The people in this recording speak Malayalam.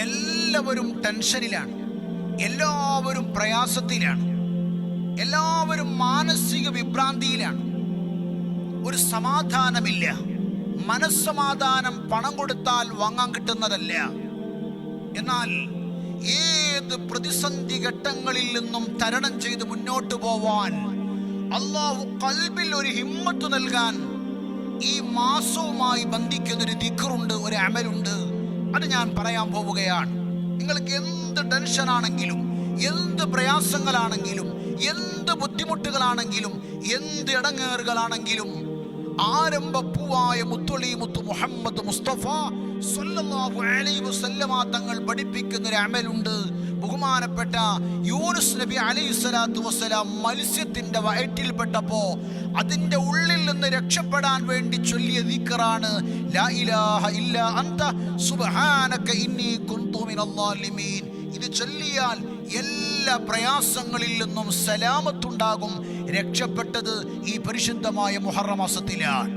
എല്ലാവരും ടെൻഷനിലാണ്, എല്ലാവരും പ്രയാസത്തിലാണ്, എല്ലാവരും മാനസിക വിഭ്രാന്തിയിലാണ്. ഒരു സമാധാനമില്ല. മനസ്സമാധാനം പണം കൊടുത്താൽ വാങ്ങാൻ കിട്ടുന്നതല്ല. എന്നാൽ ഏത് പ്രതിസന്ധി ഘട്ടങ്ങളിൽ നിന്നും തരണം ചെയ്ത് മുന്നോട്ട് പോവാൻ അള്ളാഹു ഖൽബിൽ ഒരു ഹിമ്മത്ത് നൽകാൻ ഈ മാസവുമായി ബന്ധിക്കുന്നൊരു ദിക്റുണ്ട്, ഒരു അമലുണ്ട്. അത് ഞാൻ പറയാൻ പോവുകയാണ്. നിങ്ങൾക്ക് എന്ത് ടെൻഷനാണെങ്കിലും, എന്ത് പ്രയാസങ്ങളാണെങ്കിലും, എന്ത് ബുദ്ധിമുട്ടുകളാണെങ്കിലും, എന്ത് ഇടങ്ങേറുകളാണെങ്കിലും ആരംഭപ്പൂവായ മുത്തു മുഹമ്മദ് മുസ്തഫ സ്വല്ലല്ലാഹു അലൈഹി വസല്ലമ തങ്ങൾ പഠിപ്പിക്കുന്ന ഒരു അമലുണ്ട്. ബഹുമാനപ്പെട്ട യൂനുസ് നബി അലൈഹിസ്സലാത്തു വസ്സലാം മത്സ്യത്തിന്റെ വയറ്റിൽപ്പെട്ടപ്പോ അതിന്റെ ഉള്ളിൽ നിന്ന് രക്ഷപ്പെടാൻ വേണ്ടി ചൊല്ലിയ ദിക്റാണ് ലാ ഇലാഹ ഇല്ലാ അൻത സുബ്ഹാനക ഇന്നി കുന്തു മിനൽ ളാലിമീൻ. ഇത് ചൊല്ലിയാൽ എല്ലാ പ്രയാസങ്ങളിൽ നിന്നും സലാമത്തുണ്ടാകും. രക്ഷപ്പെട്ടത് ഈ പരിശുദ്ധമായ മുഹറം മാസത്തിലാണ്.